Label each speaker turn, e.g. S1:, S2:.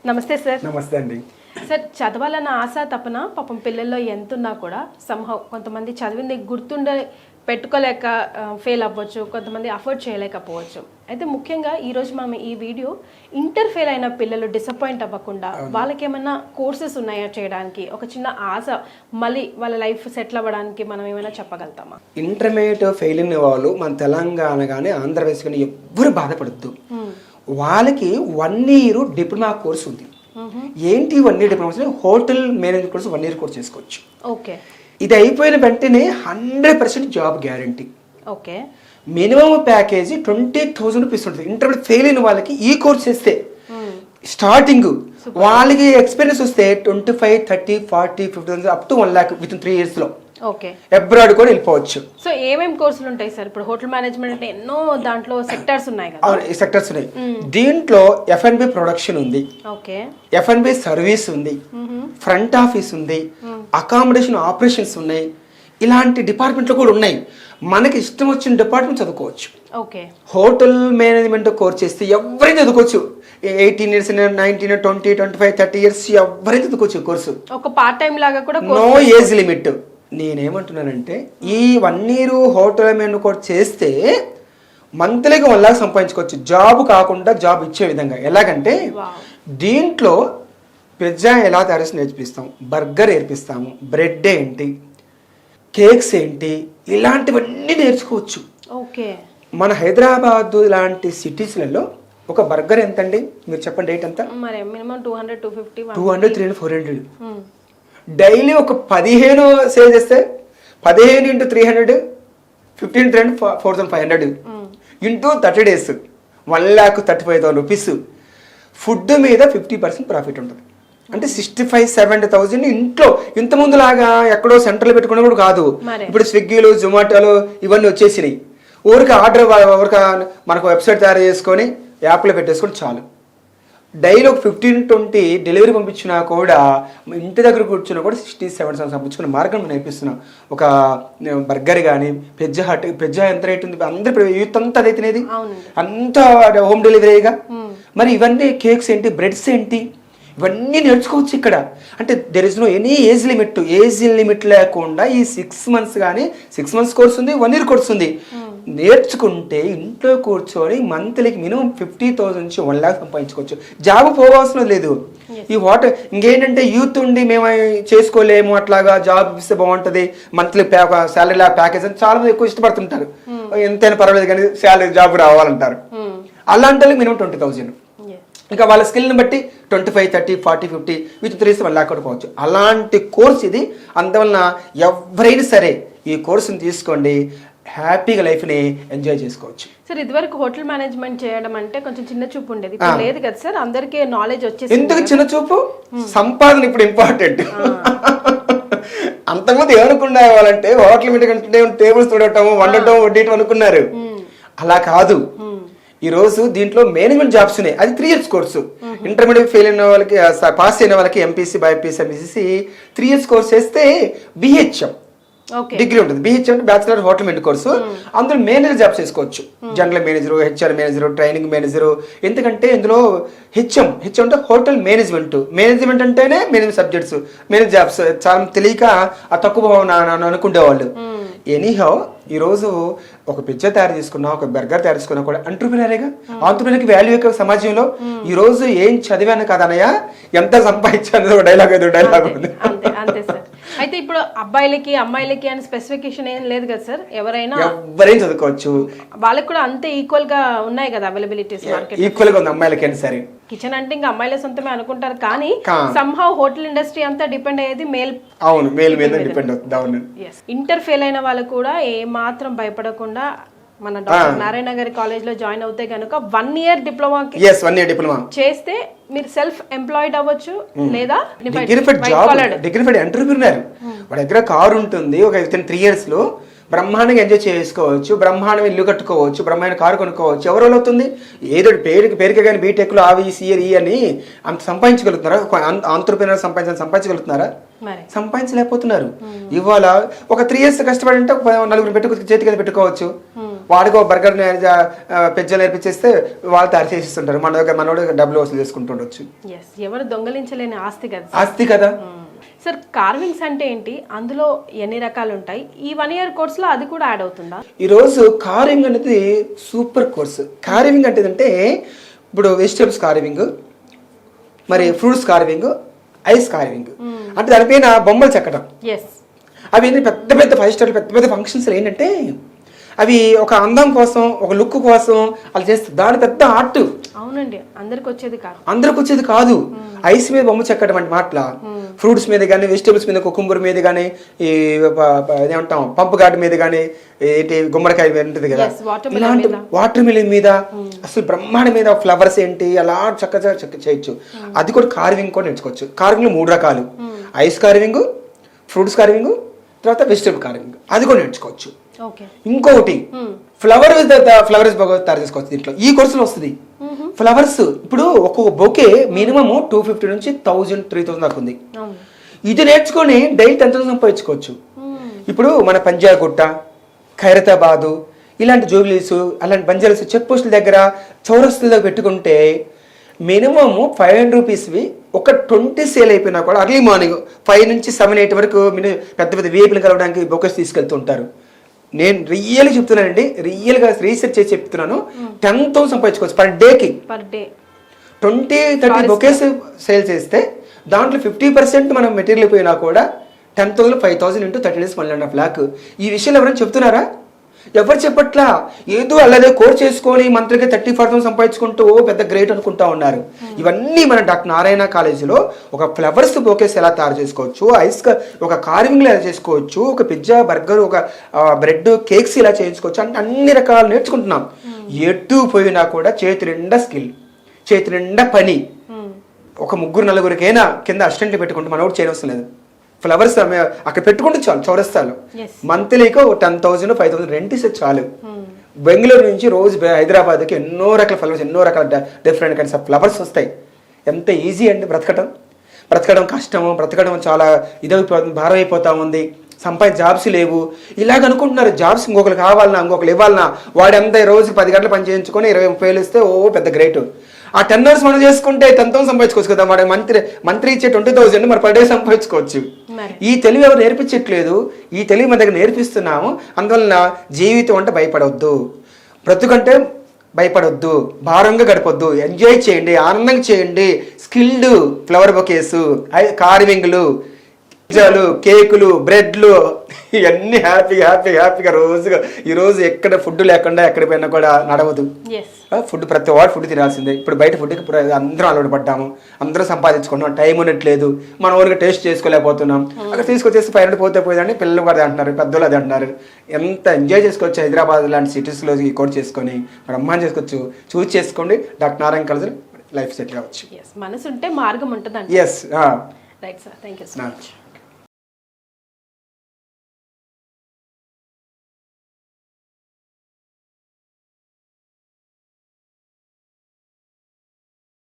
S1: నమస్తే సార్.
S2: నమస్తే అండి.
S1: సార్, చదవాలన్న ఆశ తపన పాపం పిల్లల్లో ఎంతున్నా కూడా సంహౌ కొంతమంది చదివింది గుర్తుండే పెట్టుకోలేక ఫెయిల్ అవ్వచ్చు, కొంతమంది అఫోర్డ్ చేయలేకపోవచ్చు. అయితే ముఖ్యంగా ఈరోజు మనం ఈ వీడియో ఇంటర్ ఫెయిల్ అయిన పిల్లలు డిసప్పాయింట్ అవ్వకుండా వాళ్ళకి ఏమైనా కోర్సెస్ ఉన్నాయా చేయడానికి, ఒక చిన్న ఆశ మళ్ళీ వాళ్ళ లైఫ్ సెటిల్ అవ్వడానికి మనం ఏమైనా చెప్పగలుగుతామా?
S2: ఇంటర్మీడియట్ ఫెయిల్ అయిన వాళ్ళు మన తెలంగాణ కానీ ఆంధ్రప్రదేశ్ కానీ ఎవ్వరు బాధపడద్దు. వాళ్ళకి 1 year డిప్లొమా కోర్స్ ఉంది. ఏంటి 1 year diploma? Hotel management course 1 year course చేసుకోవచ్చు.
S1: ఓకే.
S2: ఇది అయిపోయిన వెంటనే 100% job guarantee.
S1: Okay.
S2: Minimum package 20,000 rupees ఉంటుంది. ఇంటర్మీడియట్ ఫెయిల్ అయిన వాళ్ళకి ఈ కోర్స్ చేస్తే స్టార్టింగ్ వాళ్ళకి ఎక్స్పీరియన్స్ వస్తే 25, 30, 40, 50,000 up to 1 lakh with 3 years లో
S1: ఓకే
S2: అబ్రాడ్ కూడా వెళ్ళిపోవచ్చు.
S1: సో ఏమేమి కోర్సులు ఉంటాయి సార్? ఇప్పుడు హోటల్ మేనేజ్మెంట్ అంటే ఎన్నో దాంట్లో సెక్టార్స్ ఉన్నాయి కదా.
S2: అవును, సెక్టర్స్ ఉన్నాయి. దీంట్లో F&B ప్రొడక్షన్ ఉంది,
S1: ఓకే,
S2: F&B సర్వీస్ ఉంది, ఫ్రంట్ ఆఫీస్ ఉంది, అకామిడేషన్ ఆపరేషన్స్ ఉన్నాయి. ఇలాంటి డిపార్ట్మెంట్లు కూడా ఉన్నాయి. మనకి ఇష్టం వచ్చిన డిపార్ట్మెంట్ చదువుకోవచ్చు.
S1: ఓకే.
S2: హోటల్ మేనేజ్మెంట్ కోర్స్ చేస్తే ఎవరైనా చదువుకోవచ్చు. 18 years, 19, 20, 25, 30 years ఎవరైనా చదువుకోవచ్చు కోర్సు. ఒక
S1: పార్ట్ టైం లాగా కూడా
S2: నో ఏజ్ లిమిట్. నేనేమంటున్నానంటే ఈ 1 year హోటల్ మేనేజ్మెంట్ కోర్స్ చేస్తే మంత్లీగా 1 lakh సంపాదించుకోవచ్చు. జాబ్ కాకుండా జాబ్ ఇచ్చే విధంగా. ఎలాగంటే దీంట్లో పిజ్జా ఎలా తయారు చేసి నేర్పిస్తాం, బర్గర్ నేర్పిస్తాము, బ్రెడ్ ఏంటి, కేక్స్ ఏంటి, ఇలాంటివన్నీ నేర్చుకోవచ్చు.
S1: ఓకే.
S2: మన హైదరాబాద్ లాంటి సిటీస్లలో ఒక బర్గర్ ఎంతండి మీరు చెప్పండి, రేట్ ఎంత?
S1: మరి మినిమం 200, 250,
S2: 200, 300, 400. డైలీ ఒక 15 సేల్ చేస్తే 15 into 300, 15 300, 4,500 into 30 days 1,35,000 rupees. Food మీద 50% ప్రాఫిట్ ఉంటుంది. అంటే 65-70,000 ఇంట్లో. ఇంతకుముందు లాగా ఎక్కడో సెంటర్లో పెట్టుకునే కూడా కాదు. ఇప్పుడు స్విగ్గీలు, జొమాటోలు ఇవన్నీ వచ్చేసినాయి. ఊరికి ఆర్డర్ ఊరికి మనకు వెబ్సైట్ తయారు చేసుకొని యాప్లో పెట్టేసుకొని చాలు. డైలీ ఒక 15-20 డెలివరీ పంపించినా కూడా ఇంటి దగ్గర కూర్చున్నా కూడా 60-70,000 సంపాదించుకునే మార్గం మనం నేర్పిస్తున్నాం. ఒక బర్గర్ కానీ పిజ్జా ఎంత రేట్ ఉంది? అందరూ యూత్ అంతా అదే తినేది, అంతా హోమ్ డెలివరీగా. మరి ఇవన్నీ కేక్స్ ఏంటి, బ్రెడ్స్ ఏంటి, ఇవన్నీ నేర్చుకోవచ్చు ఇక్కడ. అంటే there is no any age limit. Age limit లేకుండా ఈ 6 months కానీ 6 months కోర్స్ ఉంది, 1 year కోర్స్ ఉంది. నేర్చుకుంటే ఇంట్లో కూర్చొని మంత్లీకి మినిమం 50,000 నుంచి 1 lakh సంపాదించుకోవచ్చు. జాబ్ పోవాల్సిన లేదు. ఈ ఇంకేంటంటే యూత్ ఉండి మేము చేసుకోలేము, అట్లాగా జాబ్ ఇస్తే బాగుంటుంది, మంత్లీ శాలరీ ప్యాకేజ్ అని చాలా మంది ఎక్కువ ఇష్టపడుతుంటారు. ఎంతైనా పర్వాలేదు కానీ శాలరీ జాబ్ రావాలంటారు. అలాంటి మినిమం 20,000. ఇంకా వాళ్ళ స్కిల్ని బట్టి 25, 30, 40, 50 విత్ 3 years 1 lakh కూడా పోవచ్చు. అలాంటి కోర్స్ ఇది. అందువలన ఎవరైనా సరే ఈ కోర్సుని తీసుకోండి, హ్యాపీగా లైఫ్ని ఎంజాయ్ చేసుకోవచ్చు.
S1: సార్, ఇదివరకు హోటల్ మేనేజ్మెంట్ చేయడం అంటే కొంచెం చిన్న చూపు ఉండేది, ఇప్పుడు లేదు కదా సార్, అందరికీ నాలెడ్జ్ వచ్చేసి.
S2: ఎందుకు చిన్న చూపు? సంపాదన ఇప్పుడు ఇంపార్టెంట్. అంతకుముందు ఏమనుకున్నా వాళ్ళంటే హోటల్ మీద టేబుల్స్ తోడటం, వండటం, వడ్డీయటం అనుకున్నారు. అలా కాదు. ఈ రోజు దీంట్లో మేనేజ్మెంట్ జాబ్స్ ఉన్నాయి. అది 3 years కోర్సు. ఇంటర్మీడియట్ ఫెయిల్ అయిన వాళ్ళకి, పాస్ అయిన వాళ్ళకి MPC, BiPC, MPC 3 years course చేస్తే BHM డిగ్రీ ఉంటుంది. BHM అంటే బ్యాచిలర్ హోటల్ మేనేజ్మెంట్ కోర్సు. అందులో మేనేజర్ జాబ్స్ చేసుకోవచ్చు. General manager, HR manager, training manager. ఎందుకంటే ఇందులో హెచ్ఎం అంటే హోటల్ మేనేజ్మెంట్ అంటేనే మేనేజ్మెంట్ సబ్జెక్ట్స్, మేనేజ్ జాబ్స్. చాలా తెలియక ఆ తక్కువ అనుకునేవాళ్ళు. ఎనీహౌ ఈరోజు ఒక పిజ్జా తయారు చేసుకున్నా, ఒక బర్గర్ తయారు చేసుకున్నా కూడా ఎంటర్‌ప్రెన్యూరేగా. ఎంటర్‌ప్రెన్యూర్‌కి వాల్యూ ఎక్కువ సమాజంలో. ఈ రోజు ఏం చదివాను కదనయ్య, ఎంత సంపాదించాను డైలాగ్ ఉంది.
S1: అంతే సార్. అయితే ఇప్పుడు అబ్బాయిలకి అమ్మాయిలకి అని స్పెసిఫికేషన్ ఏం లేదు కదా సార్, ఎవరైనా
S2: చదువుకోవచ్చు.
S1: వాళ్ళకి కూడా అంతే ఈక్వల్ గా ఉన్నాయి కదా అవైలబిలిటీస్ మార్కెట్.
S2: ఈక్వల్ గా ఉంది అమ్మాయిలకైనా సరే.
S1: కిచెన్ అంటే ఇంకా అమ్మాయిల సొంతమే అనుకుంటారు, కానీ సంహౌ హోటల్ ఇండస్ట్రీ అంతా డిపెండ్ అయ్యేది మేల్.
S2: అవును, మేల్ మీద డిపెండ్ అవుతుంది. అవును.
S1: ఇంటర్ ఫెయిల్ అయిన వాళ్ళు కూడా ఏ మాత్రం భయపడకుండా మన డాక్టర్ నారాయణ గారి కాలేజ్ లో జాయిన్ అవుతే గనుక 1 year డిప్లొమా చేస్తే మీరు సెల్ఫ్ ఎంప్లాయిడ్ అవ్వచ్చు, లేదా
S2: డిగ్నిఫైడ్ ఎంటర్‌ప్రెన్యూర్. వాడి దగ్గర కారు ఉంటుంది, ఒక 3 years లో బ్రహ్మాండంగా ఎంజాయ్ చేసుకోవచ్చు, బ్రహ్మాండంగా ఇల్లు కట్టుకోవచ్చు, బ్రహ్మాండ కారు కొనుక్కోవచ్చు. ఎవరు అవుతుంది? ఏదో పేరుకి కానీ బీటెక్లో అవి సిఆర్ఈ అని అంత సంపాదించగలుగుతున్నారా? ఆంట్రప్రెన్యూర్ సంపాదించగలుగుతున్నారా? సంపాదించలేకపోతున్నారు. ఇవాళ ఒక 3 years కష్టపడి అంటే 4 చేతికి పెట్టుకోవచ్చు. వాడికి ఒక బర్గర్ పిజ్జా నేర్పించేస్తే వాళ్ళు తయారు చేసిస్తుంటారు, మనోడు డబ్బులు వసూలు చేసుకుంటుండొచ్చు.
S1: ఎస్, ఎవరు దొంగలించలేని ఆస్తి కదా
S2: ఆస్తి కదా.
S1: సార్, కార్వింగ్స్ అంటే ఏంటి, అందులో ఎన్ని రకాలు ఉంటాయి, ఈ 1 year కోర్సులో అది కూడా యాడ్ అవుతుందా?
S2: ఈరోజు కార్వింగ్ అనేది సూపర్ కోర్సు. కార్వింగ్ అంటే ఏంటంటే ఇప్పుడు వెజిటేబుల్స్ కార్వింగ్, మరి ఫ్రూట్స్ కార్వింగ్, ఐస్ కార్వింగ్, అంటే దానిపైన బొమ్మలు చెక్కడం.
S1: ఎస్,
S2: అవి పెద్ద పెద్ద 5 స్టార్ పెద్ద పెద్ద ఫంక్షన్స్ ఏంటంటే అవి ఒక అందం కోసం, ఒక లుక్ కోసం అలా చేస్తారు. దాని పెద్ద ఆర్ట్.
S1: అవునండి, అందరికి వచ్చేది కాదు.
S2: ఐస్ మీద బొమ్మ చెక్కడం అంటే మాటల ఫ్రూట్స్ మీద కానీ, వెజిటేబుల్స్ మీద, కుకుంబర్ మీద కానీ, ఈ ఏమంటాం పంపు గార్డ్ మీద కానీ, ఏంటి గుమ్మడికాయ మీద ఉంటుంది కదా, ఇలాంటి వాటర్ మిలన్ మీద అసలు బ్రహ్మాండ మీద ఫ్లవర్స్ ఏంటి అలా చక్కగా చేయొచ్చు. అది కూడా కార్వింగ్ కూడా నేర్చుకోవచ్చు. కార్వింగ్ 3 రకాలు: ఐస్ కార్వింగ్, ఫ్రూట్స్ కార్వింగ్, తర్వాత వెజిటేబుల్ కార్వింగ్. అది కూడా నేర్చుకోవచ్చు. ఇంకొకటి ఫ్లవర్స్ తయారు చేసుకోవచ్చు. దీంట్లో ఈ కోర్సులో వస్తుంది ఫ్లవర్స్. ఇప్పుడు ఒక్కొక్క బొకే మినిమం 250 నుంచి 1000, 3000 దాకా ఉంది. ఇది నేర్చుకొని డైలీ 10,000 సంపాదించుకోవచ్చు. ఇప్పుడు మన పంజాగుట్ట, ఖైరతాబాదు, ఇలాంటి జూబ్లీస్, అలాంటి బంజారాస్ చెక్ పోస్టుల దగ్గర చౌరస్తుల పెట్టుకుంటే మినిమం 500 రూపీస్వి ఒక 20 సేల్ అయిపోయినా కూడా అర్లీ మార్నింగ్ 5 నుంచి 7, 8 వరకు పెద్ద పెద్ద వీపులు కలవడానికి బొకేస్ తీసుకెళ్తూ ఉంటారు. నేను రియల్గా చెప్తున్నానండి, రియల్గా రీసెర్చ్ చేసి చెప్తున్నాను. 10,000 సంపాదించుకోవచ్చు పర్ డేకి. 20-30 బొకేస్ సేల్ చేస్తే దాంట్లో 50% మనం మెటీరియల్ పోయినా కూడా 10,000, 5,000 ఇంటూ 30 days 1.5 lakh. ఈ విషయాలు ఎవరైనా చెప్తున్నారా? ఎవరు చెప్పట్లా. ఏదో అలాగే కోర్స్ చేసుకొని మంత్రికి 30,000 సంపాదించుకుంటూ పెద్ద గ్రేట్ అనుకుంటా ఉన్నారు. ఇవన్నీ మన డాక్టర్ నారాయణ కాలేజీలో ఒక ఫ్లవర్స్ బొకేస్ ఎలా తయారు చేసుకోవచ్చు, ఐస్ ఒక కార్వింగ్లు ఎలా చేసుకోవచ్చు, ఒక పిజ్జా, బర్గర్, ఒక బ్రెడ్, కేక్స్ ఇలా చేయించుకోవచ్చు అంటే అన్ని రకాలు నేర్చుకుంటున్నాం. ఎటు పోయినా కూడా చేతి నిండా స్కిల్, చేతి నిండా పని. ఒక 3-4 కింద అసిస్టెంట్లు పెట్టుకుంటే మనోడు చేయవలసిన లేదు. ఫ్లవర్స్ అక్కడ పెట్టుకుంటే చాలు, చౌరస్తాలు మంత్లీకి 10,000, 5,000 రెంట్ ఇస్తే చాలు. బెంగళూరు నుంచి రోజు హైదరాబాద్కి ఎన్నో రకాల ఫ్లవర్స్, ఎన్నో రకాల డిఫరెంట్ కైండ్స్ ఆఫ్ ఫ్లవర్స్ వస్తాయి. ఎంత ఈజీ అండి బ్రతకడం కష్టము, బ్రతకడం చాలా ఇదైపోతుంది, భారం అయిపోతా ఉంది. జాబ్స్ లేవు ఇలాగ అనుకుంటున్నారు. జాబ్స్ ఇంకొకరు కావాలన్నా, ఇంకొకరు ఇవ్వాలన్నా, వాడు ఎంత రోజుకి 10 గంటలు పని చేయించుకొని 20,000 ఇస్తే పెద్ద గ్రేట్. ఆ 10 hours మనం చేసుకుంటే 10,000 సంపాదించుకోవచ్చు కదా. వాడు మంత్రి ఇచ్చే 20,000 మరి పర్ డే సంపాదించుకోవచ్చు. ఈ తెలివి ఎవరు నేర్పించట్లేదు. ఈ తెలివి మన దగ్గర నేర్పిస్తున్నాము. అందువలన జీవితం అంటే భయపడవద్దు, బ్రతుకంటే భయపడొద్దు, భారంగా గడపొద్దు. ఎంజాయ్ చేయండి, ఆనందంగా చేయండి. స్కిల్డ్ ఫ్లవర్ బొకేస్, కార్వింగ్లు, పిజ్జాలు, కేకులు, బ్రెడ్లు, ఇవన్నీ హ్యాపీగా రోజుగా. ఈరోజు ఎక్కడ ఫుడ్ లేకుండా ఎక్కడికి పోయినా కూడా నడవదు. ఫుడ్ ప్రతి వాడు ఫుడ్ తినాల్సిందే. ఇప్పుడు బయట ఫుడ్కి అందరం అలవాటు పడ్డాము, అందరం సంపాదించుకున్నాం, టైం ఉండట్లేదు, మన ఊరికి టేస్ట్ చేసుకోలేకపోతున్నాం. అక్కడ తీసుకొచ్చేసి 500 పోతే పిల్లలు కూడా అదే అంటున్నారు, పెద్దలు అదే అంటున్నారు. ఎంత ఎంజాయ్ చేసుకోవచ్చు హైదరాబాద్ లాంటి సిటీస్లో ఈ కోర్స్ చేసుకొని బ్రహ్మాండం చేసుకోవచ్చు. చూస్ చేసుకోండి, doctor Narayana college life settle అవ్వచ్చు.
S1: మనసు ఉంటే మార్గం ఉంటుంది.
S2: Yes,
S1: right sir, thank you so much.